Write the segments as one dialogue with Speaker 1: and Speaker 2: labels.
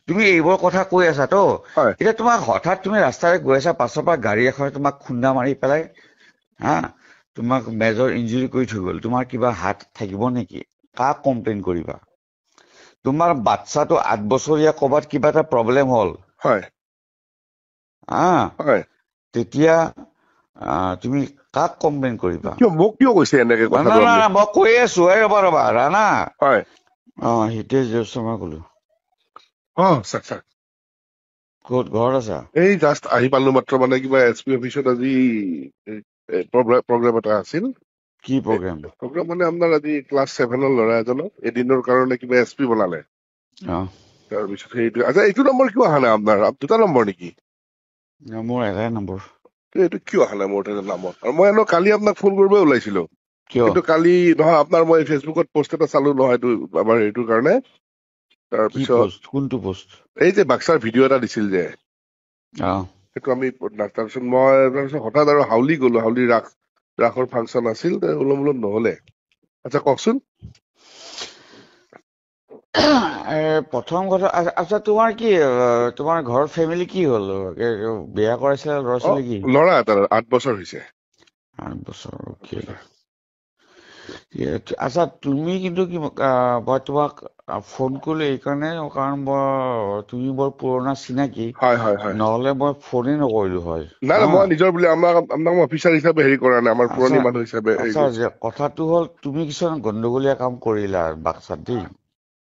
Speaker 1: তুমি এইবোৰ কথা কৈ আছা তো
Speaker 2: হয়
Speaker 1: এতিয়া তোমাক হঠাৎ তুমি ৰাস্তাৰে গৈ আছা পাছৰ পৰা গাড়ী এখনে তোমাক খুন্দা মাৰি পেলাই হা তোমাক মেজৰ ইঞ্জুৰি কৰি থৈ গ'ল তোমাৰ কিবা হাত থাকিব নেকি কাক কমপ্লেইন কৰিবা তোমাৰ বাচ্চাটো 8 বছৰীয়া ক'বাত কিবা এটা প্ৰব্লেম হ'ল
Speaker 2: হয়
Speaker 1: হা
Speaker 2: হয়
Speaker 1: তেতিয়া তুমি কাক কমপ্লেইন কৰিবা
Speaker 2: মোক কিয় কৈছে এনেকে
Speaker 1: না
Speaker 2: কথাটো
Speaker 1: না
Speaker 2: আপুনি
Speaker 1: না মই কৈ আছো ৰবা ৰাণা
Speaker 2: হয়
Speaker 1: হিতেশ দেৱশৰ্মা ক'লো
Speaker 2: চাক চাক
Speaker 1: ক'ত ঘৰত আছা
Speaker 2: এই জাষ্ট আহি পালো মাত্ৰ মানে কিবা SP অফিচত আজি প্ৰগ্ৰাম এটা আছিল
Speaker 1: কি প্ৰগ্ৰেম
Speaker 2: প্ৰগ্ৰাম মানে আপোনাৰ আজি ক্লাছ 7ৰ ল'ৰা এজনক এদিনৰ কাৰণে কিবা SP বনালে তাৰপিছত সেইটো আচ্ছা এইটো নম্বৰ কিয় অহা নাই আপোনাৰ দুটা নম্বৰ নেকি
Speaker 1: মোৰ এটাই নম্বৰ
Speaker 2: এইটো কিয় অহা নাই মোৰ এটা নামত আৰু মই কালি আপোনাক ফোন কৰিব ওলাইছিলো
Speaker 1: কিয়
Speaker 2: কিন্তু কালি নহয় আপোনাৰ মই ফেচবুকত পোষ্ট এটা চালো নহয় এইটো আমাৰ এইটোৰ কাৰণে
Speaker 1: কি
Speaker 2: তাৰপিছত
Speaker 1: পোষ্ট কোনটো পোষ্ট
Speaker 2: এই যে বাক্সাৰ ভিডিঅ' এটা দিছিল যে সেইটো আমি তাৰপিছত হঠাৎ আৰু হাউলি গলো হাউলি ৰাসৰ ফাংচন আছিল ওলম নহলে আচ্ছা কওকচোন
Speaker 1: প্ৰথম কথা আচ্ছা তোমাৰ কি তোমাৰ ঘৰৰ ফেমিলি কি হ'ল বিয়া কৰাইছে ল'ৰা ছোৱালী কি
Speaker 2: ল'ৰা এটা 8 বছৰ হৈছে
Speaker 1: 8 বছৰ আচ্ছা তুমি কিন্তু কি মই তোমাক ফোন কৰিলো এইকাৰণে কাৰণ তুমি বৰ পুৰণা চিনাকি নহলে মই ফোনে নকৰিলো হয়
Speaker 2: নাই মই নিজৰ বুলি আপোনাক অফিচাৰ হিচাপে হেৰি কৰা নাই আমাৰ পুৰণি মানুহ হিচাপে
Speaker 1: কথাটো হ'ল তুমি কিছুমান গণ্ডগোলীয়া কাম কৰিলা বাক্সাত দেই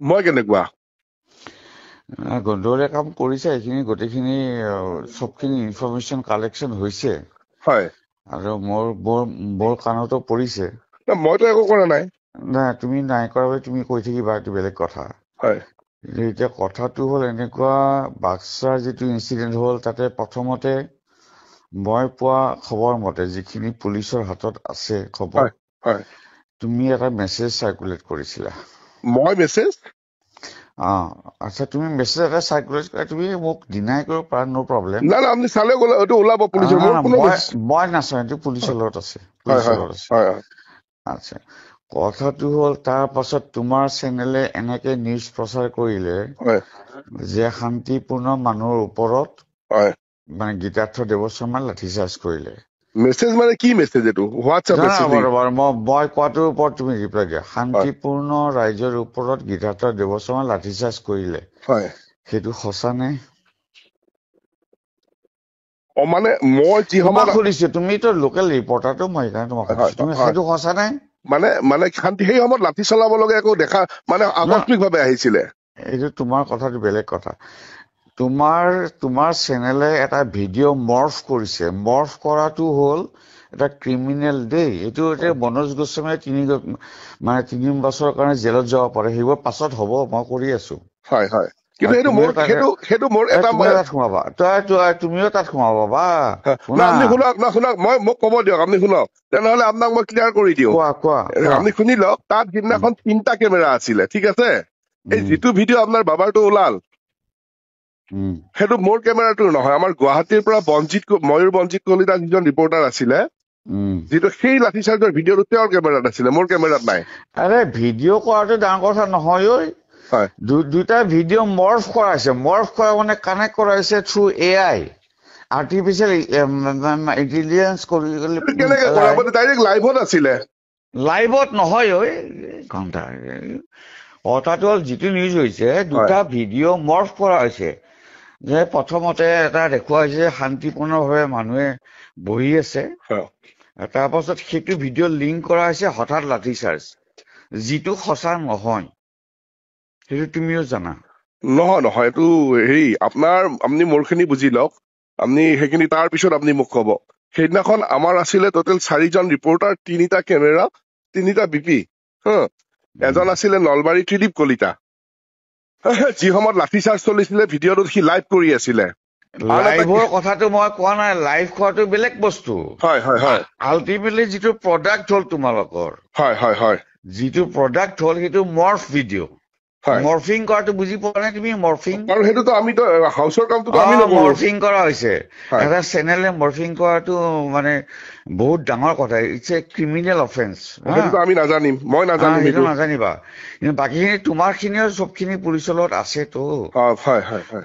Speaker 2: মই কেনেকুৱা
Speaker 1: গণ্ডগোলীয়া কাম কৰিছে এইখিনি গোটেইখিনি চবখিনি ইনফৰমেশ্যন কালেকশ্যন হৈছে
Speaker 2: হয়
Speaker 1: আৰু মোৰ কাণতো পৰিছে
Speaker 2: মইতো একো কৰা নাই
Speaker 1: নাই তুমি নাই কৰা বুলি তুমি কৈ থাকিবা এইটো বেলেগ কথা এতিয়া কথাটো হ'ল এনেকুৱা বাক্সাৰ যিটো ইনচিডেণ্ট হ'ল তাতে প্ৰথমতে মই পোৱা খবৰ মতে যিখিনি পুলিচৰ হাতত আছে খবৰ তুমি এটা মেছেজ চাৰ্কুলেট কৰিছিলা
Speaker 2: মই মেছেজ
Speaker 1: আচ্ছা তুমি মেছেজ এটা চাৰ্কুলেট কৰা তুমি মোক ডিনাই কৰিব পাৰা নো প্ৰব্লেম
Speaker 2: নাই আপুনি চালে ওলাব পুলিচৰ
Speaker 1: মই নাচাওঁ এইটো পুলিচৰ লগত আছে আচ্ছা কথাটো হ'ল তাৰ পাছত তোমাৰ চেনেলে এনেকে নিউজ প্ৰচাৰ কৰিলে যে শান্তিপূৰ্ণ মানুহৰ ওপৰত মানে গীতাৰ্থ দেৱশৰ্মাই লাঠিচাৰ্জ কৰিলে
Speaker 2: মেছেজ মানে কি মেছেজ এইটো হোৱাটছআপ
Speaker 1: মই কোৱাটোৰ ওপৰত তুমি ৰিপ্লাই দিয়া শান্তিপূৰ্ণ ৰাইজৰ ওপৰত গীতাৰ্থ দেৱশৰ্মাই লাঠিচাৰ্জ কৰিলে সেইটো সঁচা নে
Speaker 2: মানে মই যি সময়ত
Speaker 1: সুধিছো তুমিতো লোকেল ৰিপৰ্টাৰটো মই সেইকাৰণে তোমাক সুধিছো তুমি সেইটো সঁচা নে
Speaker 2: মানে শান্তি সেই সময়ত লাঠি চলাব লগা একো দেখা মানে আকস্মিকভাৱে আহিছিলে
Speaker 1: এইটো তোমাৰ কথাটো বেলেগ কথা তোমাৰ চেনেলে এটা ভিডিঅ' মৰ্ফ কৰিছে মৰ্ফ কৰাটো হ'ল এটা ক্ৰিমিনেল দেই এইটো এতিয়া মনোজ গোস্বামীয়ে 3 বছৰৰ কাৰণে জেলত যাব পাৰে সেইবোৰ পাছত হ'ব মই কৰি আছো
Speaker 2: কিন্তু
Speaker 1: তাত সোমাবা তুমিও তাত সোমাবা বা
Speaker 2: শুনক মোক ক'ব দিয়ক আপুনি শুনক তেনেহলে আপোনাক মই ক্লিয়াৰ কৰি দিওঁ আপুনি শুনি লওক তাত সিদিনাখন 3টা কেমেৰা আছিলে ঠিক আছে এই যিটো ভিডিঅ' আপোনাৰ বাবাৰটো ওলাল সেইটো মোৰ কেমেৰাটো নহয় আমাৰ গুৱাহাটীৰ পৰা ময়ূৰ বঞ্জিত কলিতা যিজন ৰিপৰ্টাৰ আছিলে যিটো সেই লাঠিচাৰ্জৰ ভিডিঅ'টো তেওঁৰ কেমেৰাত আছিলে মোৰ কেমেৰাত নাই
Speaker 1: আৰে ভিডিঅ' কৰাটো ডাঙৰ কথা নহয় দুটা ভিডিঅ' মৰ্ফ কৰাইছে মৰ্ফ কৰা মানে কানেক্ট কৰাইছে through AI artificial intelligence
Speaker 2: direct লাইভত আছিলে
Speaker 1: লাইভত নহয় কথাটো হ'ল যিটো নিউজ হৈছে দুটা ভিডিঅ' মৰ্ফ কৰা হৈছে যে প্ৰথমতে এটা দেখুওৱা হৈছে শান্তিপূৰ্ণভাৱে মানুহে বহি আছে তাৰ পাছত সেইটো ভিডিঅ' লিংক কৰা হৈছে হঠাৎ লাঠিচাৰ্জ যিটো সঁচা নহয় সেইটো তুমিও জানা
Speaker 2: নহয় এইটো হেৰি আপুনি মোৰখিনি বুজি লওক আপুনি সেইখিনি তাৰ পিছত আপুনি মোক ক'ব সেইদিনাখন আমাৰ আছিলে টোটেল 4জন ৰিপৰ্টাৰ 3টা কেমেৰা 3টা BP এজন আছিলে নলবাৰী ত্ৰিদীপ কলিতা যি সময়ত লাঠিচাৰ্জ চলিছিলে ভিডিঅ'টোত সি লাইভ কৰি আছিলে
Speaker 1: লাইভৰ কথাটো মই কোৱা নাই লাইভ কৰাটো বেলেগ বস্তু আল্টিমেটলি যিটো প্ৰডাক্ট হ'ল তোমালোকৰ যিটো প্ৰডাক্ট হ'ল সেইটো মৰ্ফ ভিডিঅ' মৰ্ফিং কৰাটো বুজি পোৱা নাই তুমি? মৰ্ফিং
Speaker 2: আৰু সেইটোতো আমিতো হাউচৰ কামটো আমি নকৰো।
Speaker 1: মৰ্ফিং কৰা হৈছে এটা চেনেলে মৰ্ফিং কৰাটো মানে বহুত ডাঙৰ কথা। It's a criminal offence.
Speaker 2: সেইটোতো আমি নাজানিম, মই নাজানিম,
Speaker 1: সেইটো নাজানিবা। কিন্তু বাকীখিনি তোমাৰ খিনিও চবখিনি পুলিচৰ লগত আছেতো।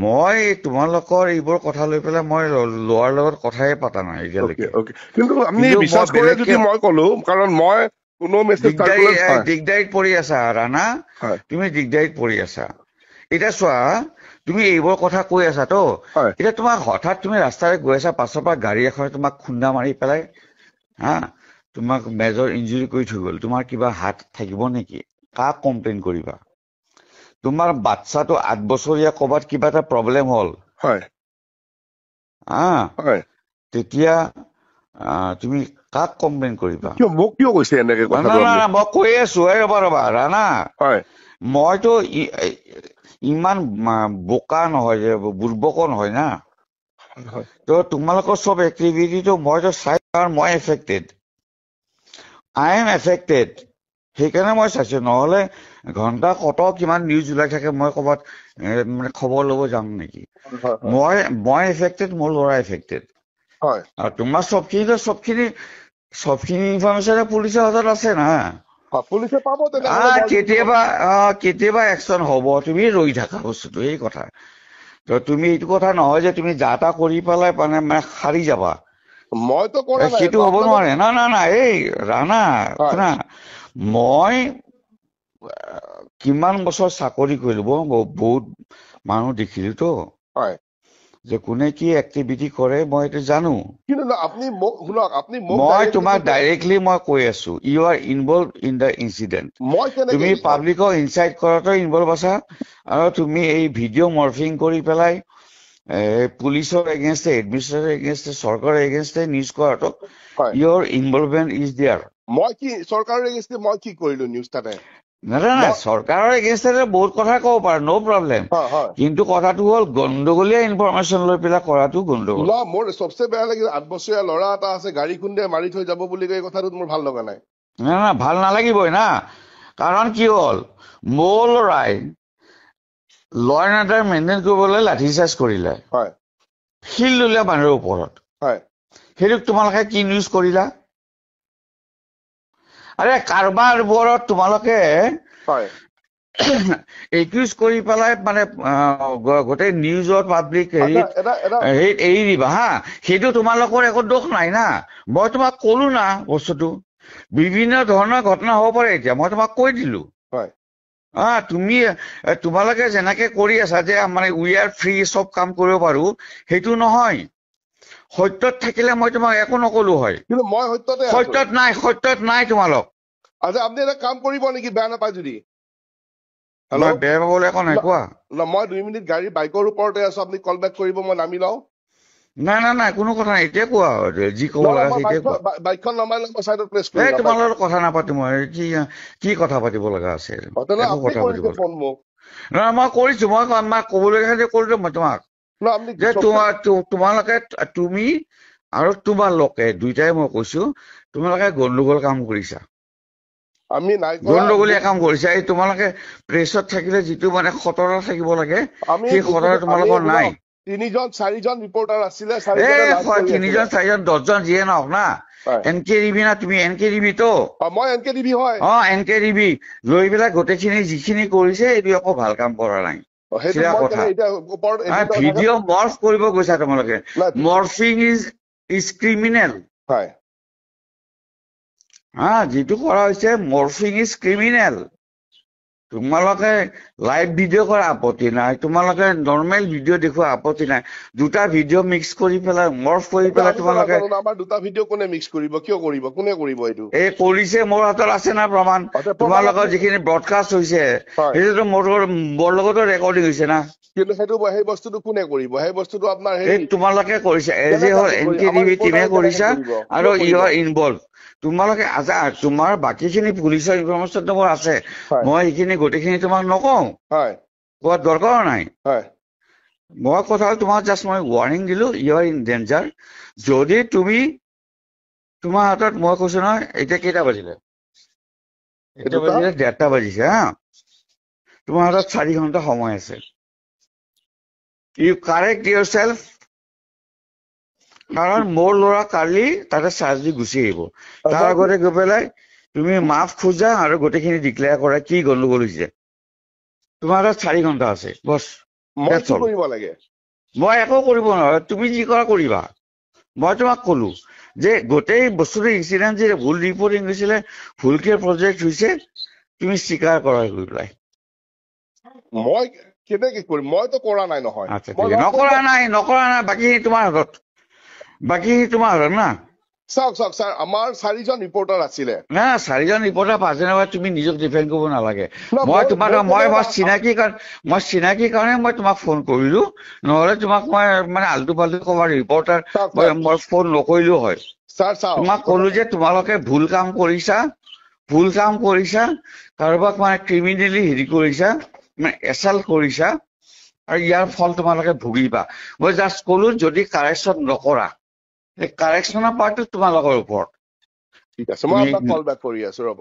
Speaker 1: মই তোমালোকৰ এইবোৰ কথা লৈ পেলাই মই লোৱাৰ লগত কথাই পতা নাই এতিয়ালৈকে।
Speaker 2: কিন্তু আপুনি বিশ্বাস কৰে যদি মই কলো, কাৰণ মই
Speaker 1: দিগদাৰিত পৰি আছা ৰাণা, তুমি দিগদাৰিত পৰি আছা। এতিয়া চোৱা, তুমি এইবোৰ কথা কৈ আছা তো, এতিয়া তোমাক হঠাৎ তুমি ৰাস্তাৰে গৈ আছা, পাছৰ পৰা গাড়ী এখনে তোমাক খুন্দা মাৰি পেলাই তোমাক মেজৰ ইঞ্জুৰি কৰি থৈ গ'ল, তোমাৰ কিবা হাত থাকিব নেকি? কাক কমপ্লেইন কৰিবা? তোমাৰ বাচ্চাটো 8 বছৰীয়া, ক'বাত কিবা এটা প্ৰব্লেম হ'ল, তেতিয়া তুমি কাক কমপ্লেইন কৰিবা?
Speaker 2: মোক কিয় কৈছে এনেকে?
Speaker 1: মই কৈ আছো, ৰবা ৰাণা, মইতো ইমান বোকা নহয়, যে বুৰ্বকো নহয় না। তো তোমালোকৰ চব এক্টিভিটিটো মইতো চাই, কাৰণ মই এফেক্টেড, আই এম এফেক্টেড, সেইকাৰণে মই চাইছো। নহলে ঘন্টা কত কিমান নিউজ ওলাই থাকে, মই ক'বাত মানে খবৰ ল'ব যাম নেকি? মই এফেক্টেড, মোৰ ল'ৰা এফেক্টেড। আৰু তোমাৰ চবখিনি ইনফৰমেশ্যন পুলিচৰ হাতত আছে না। কেতিয়াবা একচন হ'ব, তুমি ৰৈ থাকা বস্তুটো, এই কথা। তো তুমি এইটো কথা নহয় যে তুমি যা তা কৰি পেলাই মানে সাৰি যাবা, সেইটো হ'ব নোৱাৰে। না এই ৰাণা শুনা, মই কিমান বছৰ চাকৰি কৰিলো, বহুত মানুহ দেখিলো তো, যে কোনে কি এক্টিভিটি কৰে মই এইটো জানো। মই তোমাক ডাইৰেক্টলি মই কৈ আছো, you are involve in the incident. তুমি পাব্লিকক ইনচাইট কৰাটো ইনভলভ আছা, আৰু তুমি এই ভিডিঅ' মৰ্ফিং কৰি পেলাই পুলিচৰ এগেইনষ্টে, এডমিনিষ্ট্ৰেটৰ এগেইনষ্টে, চৰকাৰৰ এগেইনষ্টে নিউজ কৰাটো, ইউৰ ইনভলভমেণ্ট ইজ দেয়াৰ।
Speaker 2: মই কি চৰকাৰৰ এগেইনষ্টে মই কি কৰিলো নিউজ তাতে?
Speaker 1: নাই, চৰকাৰৰ এগেইনষ্টে বহুত কথা ক'ব পাৰা, ন' প্ৰব্লেম। কিন্তু কথাটো হ'ল গণ্ডগোলীয়া ইনফৰমেশ্যন লৈ পেলাই কৰাটো গণ্ডগোল।
Speaker 2: মোৰ চবচে বেয়া লাগিল, 8 বছৰীয়া ল'ৰা এটা আছে, গাড়ী খুন্দিয়াই মাৰি থৈ যাব বুলি কয়, কথাটোত মোৰ ভাল লগা নাই।
Speaker 1: না ভাল নালাগিবই না, কাৰণ কি হ'ল, মোৰ ল'ৰাই ল এণ্ড অৰ্ডাৰ মেইনটেইন কৰিবলৈ লাঠিচাৰ্জ কৰিলে, শিল ললে মানুহৰ ওপৰত। সেইটোক তোমালোকে কি নিউজ কৰিলা? আৰে কাৰোবাৰ ওপৰত তোমালোকে একিউজ কৰি পেলাই মানে গোটেই নিউজত পাব্লিক হেৰিত এৰি দিবা হা, সেইটো তোমালোকৰ একো দোষ নাই না। মই তোমাক কলো না বস্তুটো, বিভিন্ন ধৰণৰ ঘটনা হ'ব পাৰে। এতিয়া মই তোমাক কৈ দিলো, তোমালোকে যেনেকে কৰি আছা যে মানে উই আৰ ফ্ৰী, চব কাম কৰিব পাৰো, সেইটো নহয়। সত্যত থাকিলে মই তোমাক একো নকলো হয়,
Speaker 2: কিন্তু মই
Speaker 1: সত্যত নাই তোমালোক।
Speaker 2: আচ্ছা, আপুনি এটা কাম কৰিব নেকি, বেয়া নাপায় যদি?
Speaker 1: বেয়া পাবলৈ একো নাই, কোৱা।
Speaker 2: মই 2 মিনিট গাড়ী বাইকৰ ওপৰতে আছো, আপুনি কল বেক কৰিব, মই নামি লওঁ।
Speaker 1: নাই কোনো কথা নাই, এতিয়া কোৱা, যি ক'ব লগা আছে এতিয়া কোৱা।
Speaker 2: বাইকখন নমাই লওঁ, মই চাইডত প্ৰেছ কৰিম।
Speaker 1: তোমাৰ লগত কথা নাপাতো, মই কি কথা পাতিব লগা আছে? মই কৰিছো, মই ক'বলগীয়া কৰিলো মই তোমাক, যে তুমি আৰু তোমালোকে দুইটাই মই কৈছো, তোমালোকে গণ্ডগোল কাম কৰিছা, গণ্ডগোলীয়া কাম কৰিছা। এই তোমালোকে প্ৰেছত থাকিলে যিটো মানে সততা থাকিব লাগে, সেই সততা তোমালোকৰ নাই।
Speaker 2: 3-4জন ৰিপৰ্টাৰ আছিলে,
Speaker 1: 3জন 4জন 10জন যিয়ে নহওক না, NKTV না তুমি? NKTV তো
Speaker 2: মই NKTV হয়,
Speaker 1: NKTV লৈ পেলাই গোটেইখিনি যিখিনি কৰিছে, এইটো একো ভাল কাম কৰা নাই। ভিডিঅ' মৰ্ফ কৰিব গৈছা তোমালোকে, মৰ্ফিং ইজ ক্ৰিমিনেল। যিটো কৰা হৈছে মৰ্ফিং ইজ ক্ৰিমিনেল। তোমালোকে লাইভ ভিডিঅ' কৰা আপত্তি নাই, তোমালোকে নৰ্মেল ভিডিঅ' দেখুওৱা আপত্তি নাই, দুটা ভিডিঅ' মিক্স কৰি পেলাই মৰ্ফ কৰি পেলাই তোমালোকে।
Speaker 2: আমাৰ দুটা ভিডিঅ' কোনে মিক্স কৰিব? কিয় কৰিব? কোনে কৰিব এইটো?
Speaker 1: এই কৰিছে, মোৰ হাতত আছে না প্ৰমাণ। তোমালোকৰ যিখিনি ব্ৰডকাষ্ট হৈছে, সেইটোতো মোৰ লগতো ৰেকৰ্ডিং হৈছে না।
Speaker 2: কিন্তু সেই বস্তুটো কোনে কৰিব? সেই বস্তুটো আপোনাৰ
Speaker 1: তোমালোকে কৰিছা, এজ এ হ'ল NKTV টিমে কৰিছা, আৰু ইউ আৰ ইনভলভ। তোমালোকে তোমাৰ বাকীখিনি পুলিচৰ ইনফৰমেশ্যনটো মোৰ আছে, মই এইখিনি গোটেইখিনি তোমাক নকওঁ, কোৱাত দৰকাৰ নাই। মই কথা হ'ল তোমাক জাষ্ট মই ৱাৰ্ণিং দিলো, ইউ আৰ ইন ডেঞ্জাৰ। যদি তুমি তোমাৰ হাতত, মই কৈছো নহয়, এতিয়া কেইটা বাজিলে? 1:30 বাজিছে হা। তোমাৰ হাতত 4 ঘণ্টা সময় আছে। ইউ কাৰেক্ট ইউৰ চেল্ফ, কাৰণ মোৰ ল'ৰা কালি তাতে চাৰ্জ দি গুচি আহিব। তাৰ আগতে গৈ পেলাই তুমি মাফ খোজা আৰু গোটেইখিনি ডিক্লেয়াৰ কৰা কি গণ্ডগোল হৈছে। তোমাৰ হাতত 4 ঘণ্টা আছে বছ। মই একো কৰিব নোৱাৰো, তুমি যি কৰা কৰিবা। মই তোমাক কলো যে গোটেই বস্তুটো ইনচিডেণ্ট যে ভুল ৰিপৰ্টিং হৈছিলে, ভুলকে প্ৰজেক্ট হৈছে, তুমি স্বীকাৰ কৰা গৈ পেলাই।
Speaker 2: মই কেনেকে কৰিম? মইতো কৰা নাই নহয়।
Speaker 1: নকৰা নাই, বাকীখিনি তোমাৰ হাতত, না।
Speaker 2: চাওক ছাৰ, আমাৰ 4জন ৰিপৰ্টাৰ আছিলে।
Speaker 1: না 4জন ৰিপৰ্টাৰ 5জনে তুমি নিজক ডিফেণ্ড কৰিব নালাগে। মই চিনাকি কাৰণে মই তোমাক ফোন কৰিলো, নহলে তোমাক মই মানে আল্টু ফাল্টু কবাৰ ৰিপৰ্টাৰ মই ফোন নকৰিলেও হয়। তোমাক কলো যে তোমালোকে ভুল কাম কৰিছা, কাৰোবাক মানে ক্ৰিমিনেলি হেৰি কৰিছা, মানে এছাল্ট কৰিছা, আৰু ইয়াৰ ফল তোমালোকে ভুগিবা। মই জাষ্ট কলো যদি কাৰেকশ্যন নকৰা, কাৰেকশ্যনৰ পাৰ্টটো তোমালোকৰ ওপৰত।
Speaker 2: ঠিক আছে, মই আপোনাক কল বেক কৰি আছো, ৰ'ব।